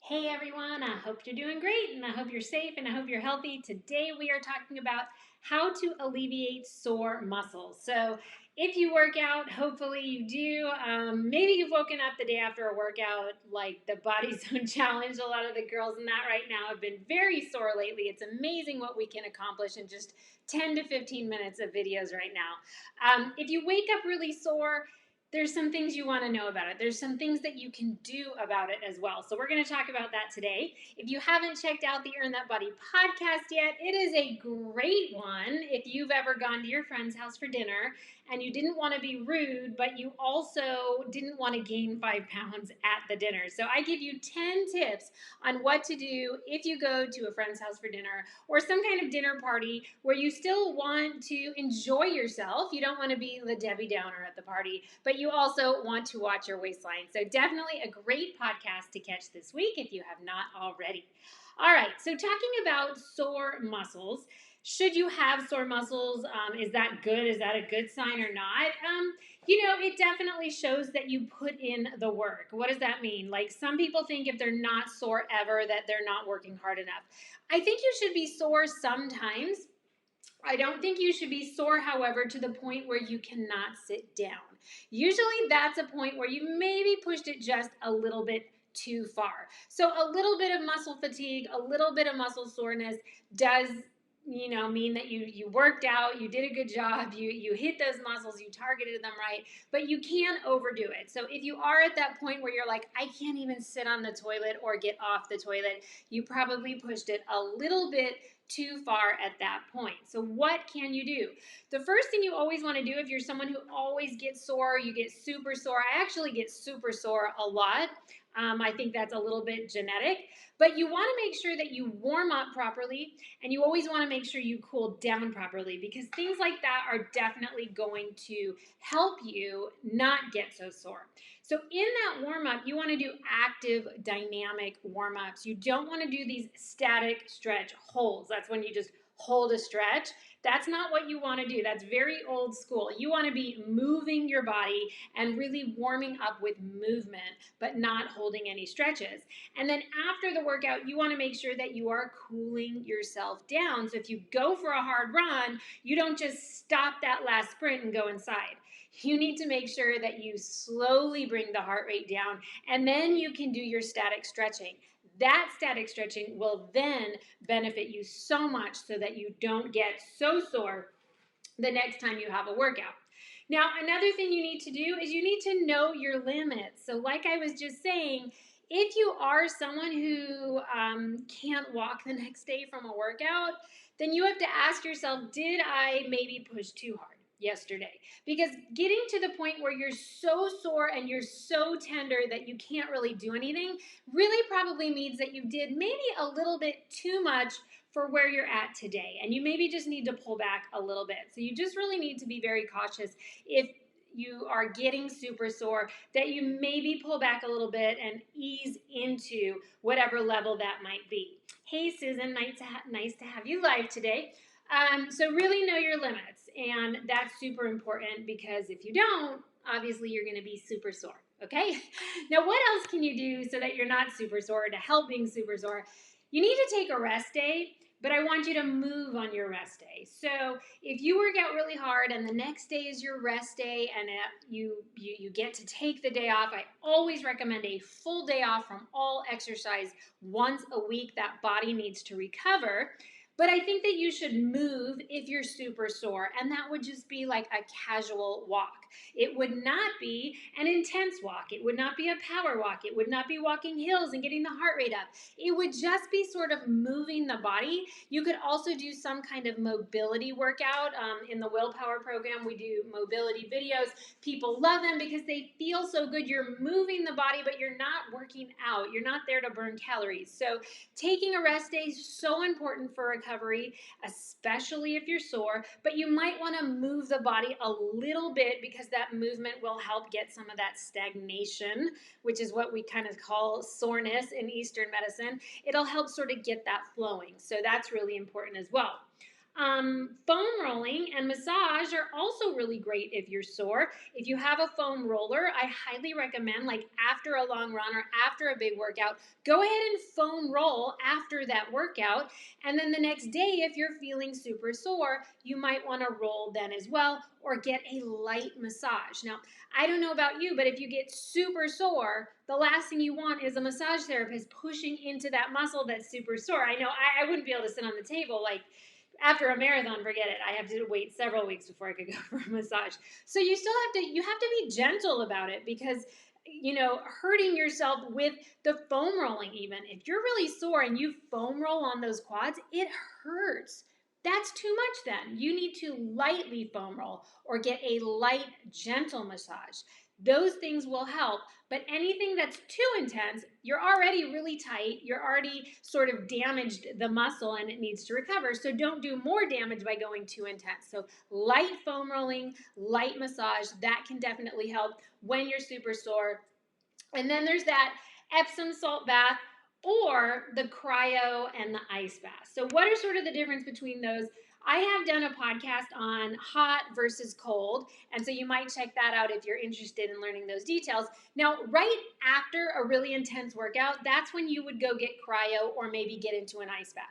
Hey everyone, I hope you're doing great and I hope you're safe and I hope you're healthy. Today we are talking about how to alleviate sore muscles. So if you work out, hopefully you do. Maybe you've woken up the day after a workout like the Body Zone Challenge. A lot of the girls in that right now have been very sore lately. It's amazing what we can accomplish in just 10 to 15 minutes of videos right now. If you wake up really sore, there's some things you want to know about it. There's some things that you can do about it as well. So we're going to talk about that today. If you haven't checked out the Earn That Body podcast yet, it is a great one. If you've ever gone to your friend's house for dinner and you didn't want to be rude, but you also didn't want to gain 5 pounds at the dinner. So I give you 10 tips on what to do if you go to a friend's house for dinner or some kind of dinner party where you still want to enjoy yourself. You don't want to be the Debbie Downer at the party, but you also want to watch your waistline. So definitely a great podcast to catch this week if you have not already. All right, so talking about sore muscles. Should you have sore muscles? Is that good? Is that a good sign or not? It definitely shows that you put in the work. What does that mean? Like some people think if they're not sore ever, that they're not working hard enough. I think you should be sore sometimes. I don't think you should be sore, however, to the point where you cannot sit down. Usually that's a point where you maybe pushed it just a little bit too far. So a little bit of muscle fatigue, a little bit of muscle soreness does mean that you worked out, you did a good job, you hit those muscles, you targeted them right, but you can't overdo it. So if you are at that point where you're like, I can't even sit on the toilet or get off the toilet, you probably pushed it a little bit too far at that point. So what can you do? The first thing you always want to do if you're someone who always gets sore, you get super sore. I actually get super sore a lot. I think that's a little bit genetic, but you want to make sure that you warm up properly and you always want to make sure you cool down properly because things like that are definitely going to help you not get so sore. So in that warm up, you want to do active dynamic warm ups. You don't want to do these static stretch holds. That's when you just hold a stretch. That's not what you want to do. That's very old school. You want to be moving your body and really warming up with movement, but not holding any stretches. And then after the workout, you want to make sure that you are cooling yourself down. So if you go for a hard run, you don't just stop that last sprint and go inside. You need to make sure that you slowly bring the heart rate down, and then you can do your static stretching. That static stretching will then benefit you so much so that you don't get so sore the next time you have a workout. Now, another thing you need to do is you need to know your limits. So like I was just saying, if you are someone who can't walk the next day from a workout, then you have to ask yourself, did I maybe push too hard yesterday? Because getting to the point where you're so sore and you're so tender that you can't really do anything really probably means that you did maybe a little bit too much for where you're at today. And you maybe just need to pull back a little bit. So you just really need to be very cautious if you are getting super sore, that you maybe pull back a little bit and ease into whatever level that might be. Hey, Susan, nice to have you live today. So really know your limits, and that's super important because if you don't, obviously you're going to be super sore. Okay? Now, what else can you do so that you're not super sore to help being super sore? You need to take a rest day, but I want you to move on your rest day. So if you work out really hard and the next day is your rest day and you get to take the day off, I always recommend a full day off from all exercise once a week. That body needs to recover. But I think that you should move if you're super sore, and that would just be like a casual walk. It would not be an intense walk. It would not be a power walk. It would not be walking hills and getting the heart rate up. It would just be sort of moving the body. You could also do some kind of mobility workout. In the Willpower program, we do mobility videos. People love them because they feel so good. You're moving the body, but you're not working out. You're not there to burn calories. So taking a rest day is so important for recovery, especially if you're sore, but you might want to move the body a little bit because that movement will help get some of that stagnation, which is what we kind of call soreness in Eastern medicine. It'll help sort of get that flowing. So that's really important as well. Foam rolling and massage are also really great if you're sore. If you have a foam roller, I highly recommend, like after a long run or after a big workout, go ahead and foam roll after that workout. And then the next day, if you're feeling super sore, you might want to roll then as well, or get a light massage. Now, I don't know about you, but if you get super sore, the last thing you want is a massage therapist pushing into that muscle that's super sore. I know I wouldn't be able to sit on the table like after a marathon, forget it. I have to wait several weeks before I could go for a massage. So you have to be gentle about it, because hurting yourself with the foam rolling, even if you're really sore and you foam roll on those quads, it hurts. That's too much then. You need to lightly foam roll or get a light, gentle massage. Those things will help, but anything that's too intense, you're already really tight, you're already sort of damaged the muscle and it needs to recover. So don't do more damage by going too intense. So light foam rolling, light massage, that can definitely help when you're super sore. And then there's that Epsom salt bath or the cryo and the ice bath. So what are sort of the difference between those? I have done a podcast on hot versus cold, and so you might check that out if you're interested in learning those details. Now, right after a really intense workout, that's when you would go get cryo or maybe get into an ice bath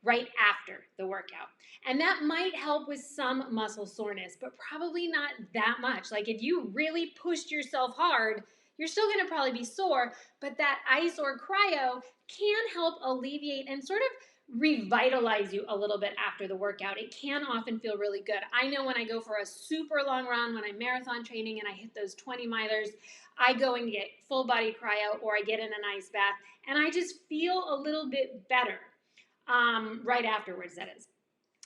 right after the workout. And that might help with some muscle soreness, but probably not that much. Like if you really pushed yourself hard, you're still going to probably be sore, but that ice or cryo can help alleviate and sort of revitalize you a little bit after the workout. It can often feel really good. I know when I go for a super long run, when I'm marathon training and I hit those 20 milers, I go and get full body cryo or I get in an ice bath, and I just feel a little bit better right afterwards, that is.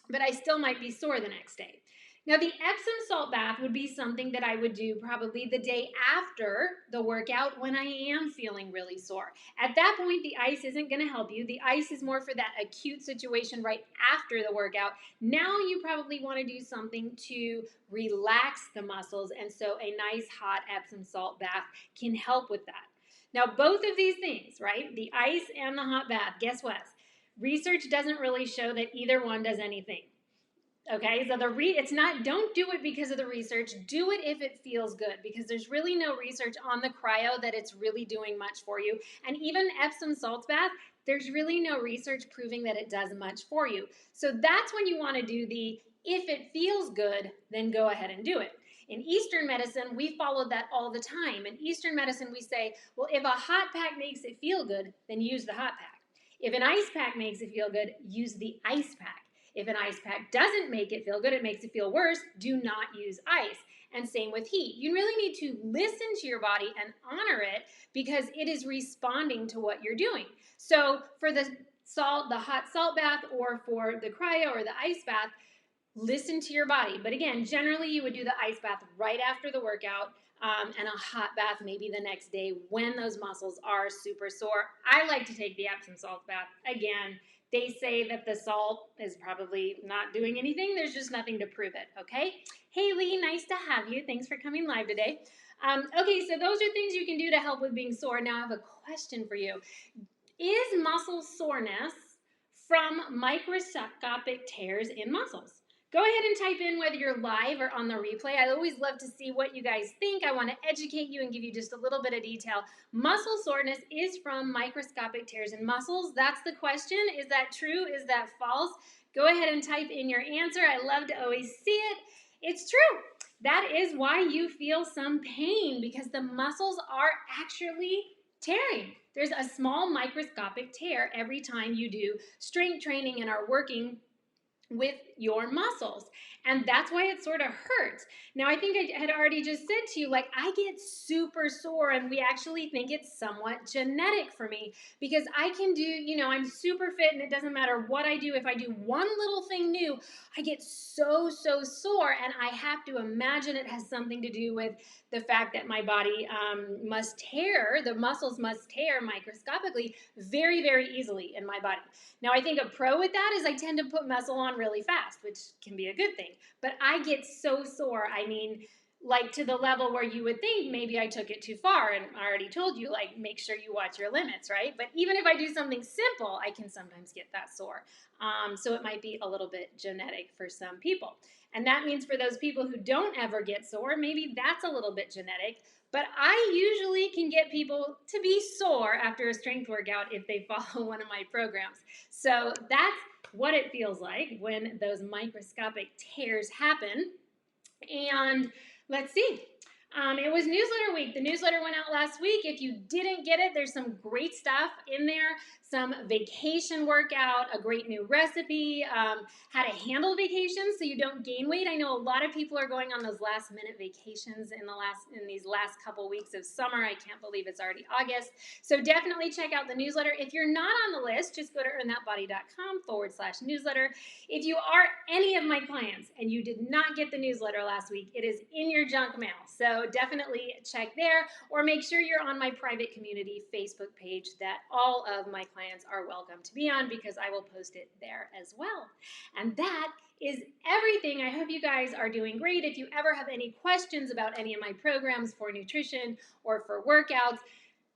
But I still might be sore the next day. Now, the Epsom salt bath would be something that I would do probably the day after the workout when I am feeling really sore. At that point, the ice isn't going to help you. The ice is more for that acute situation right after the workout. Now you probably want to do something to relax the muscles, and so a nice hot Epsom salt bath can help with that. Now, both of these things, right, the ice and the hot bath, guess what? Research doesn't really show that either one does anything. Okay, so it's not, don't do it because of the research. Do it if it feels good, because there's really no research on the cryo that it's really doing much for you. And even Epsom salt bath, there's really no research proving that it does much for you. So that's when you want to do the, if it feels good, then go ahead and do it. In Eastern medicine, we follow that all the time. In Eastern medicine, we say, well, if a hot pack makes it feel good, then use the hot pack. If an ice pack makes it feel good, use the ice pack. If an ice pack doesn't make it feel good, it makes it feel worse, do not use ice. And same with heat. You really need to listen to your body and honor it, because it is responding to what you're doing. So for the hot salt bath, or for the cryo or the ice bath, listen to your body. But again, generally you would do the ice bath right after the workout, and a hot bath maybe the next day when those muscles are super sore. I like to take the Epsom salt bath. Again, they say that the salt is probably not doing anything. There's just nothing to prove it, okay? Hey, Lee, nice to have you. Thanks for coming live today. Okay, so those are things you can do to help with being sore. Now I have a question for you. Is muscle soreness from microscopic tears in muscles? Go ahead and type in whether you're live or on the replay. I always love to see what you guys think. I want to educate you and give you just a little bit of detail. Muscle soreness is from microscopic tears in muscles. That's the question. Is that true? Is that false? Go ahead and type in your answer. I love to always see it. It's true. That is why you feel some pain, because the muscles are actually tearing. There's a small microscopic tear every time you do strength training and are working with your muscles. And that's why it sort of hurts. Now, I think I had already just said to you, like, I get super sore, and we actually think it's somewhat genetic for me, because I can do, I'm super fit, and it doesn't matter what I do. If I do one little thing new, I get so sore, and I have to imagine it has something to do with the fact that my body must tear, the muscles must tear microscopically very, very easily in my body. Now, I think a pro with that is I tend to put muscle on really fast, which can be a good thing. But I get so sore. I mean, like to the level where you would think maybe I took it too far. And I already told you, like, make sure you watch your limits, right? But even if I do something simple, I can sometimes get that sore. So it might be a little bit genetic for some people. And that means for those people who don't ever get sore, maybe that's a little bit genetic. But I usually can get people to be sore after a strength workout if they follow one of my programs. So that's what it feels like when those microscopic tears happen. And let's see. It was newsletter week. The newsletter went out last week. If you didn't get it, there's some great stuff in there. Some vacation workout, a great new recipe, how to handle vacations so you don't gain weight. I know a lot of people are going on those last minute vacations in these last couple weeks of summer. I can't believe it's already August. So definitely check out the newsletter. If you're not on the list, just go to earnthatbody.com/newsletter. If you are any of my clients and you did not get the newsletter last week, it is in your junk mail. So definitely check there, or make sure you're on my private community Facebook page that all of my clients are welcome to be on, because I will post it there as well. And that is everything. I hope you guys are doing great. If you ever have any questions about any of my programs for nutrition or for workouts,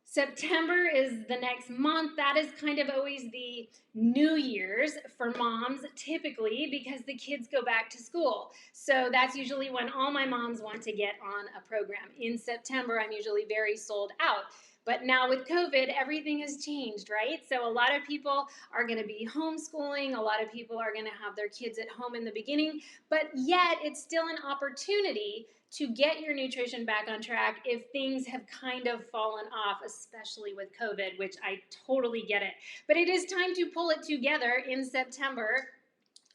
September is the next month. That is kind of always the New Year's for moms, typically, because the kids go back to school. So that's usually when all my moms want to get on a program. In September, I'm usually very sold out. But now with COVID, everything has changed, right? So a lot of people are going to be homeschooling. A lot of people are going to have their kids at home in the beginning. But yet, it's still an opportunity to get your nutrition back on track if things have kind of fallen off, especially with COVID, which I totally get it. But it is time to pull it together in September.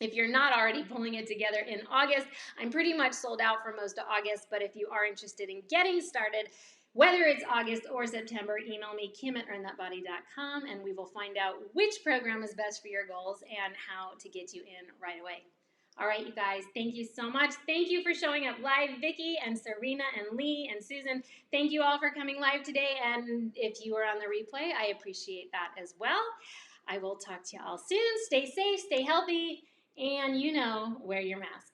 If you're not already pulling it together in August, I'm pretty much sold out for most of August, but if you are interested in getting started, whether it's August or September, email me, kim@earnthatbody.com, and we will find out which program is best for your goals and how to get you in right away. All right, you guys, thank you so much. Thank you for showing up live, Vicki and Serena and Lee and Susan. Thank you all for coming live today, and if you are on the replay, I appreciate that as well. I will talk to you all soon. Stay safe, stay healthy, and wear your mask.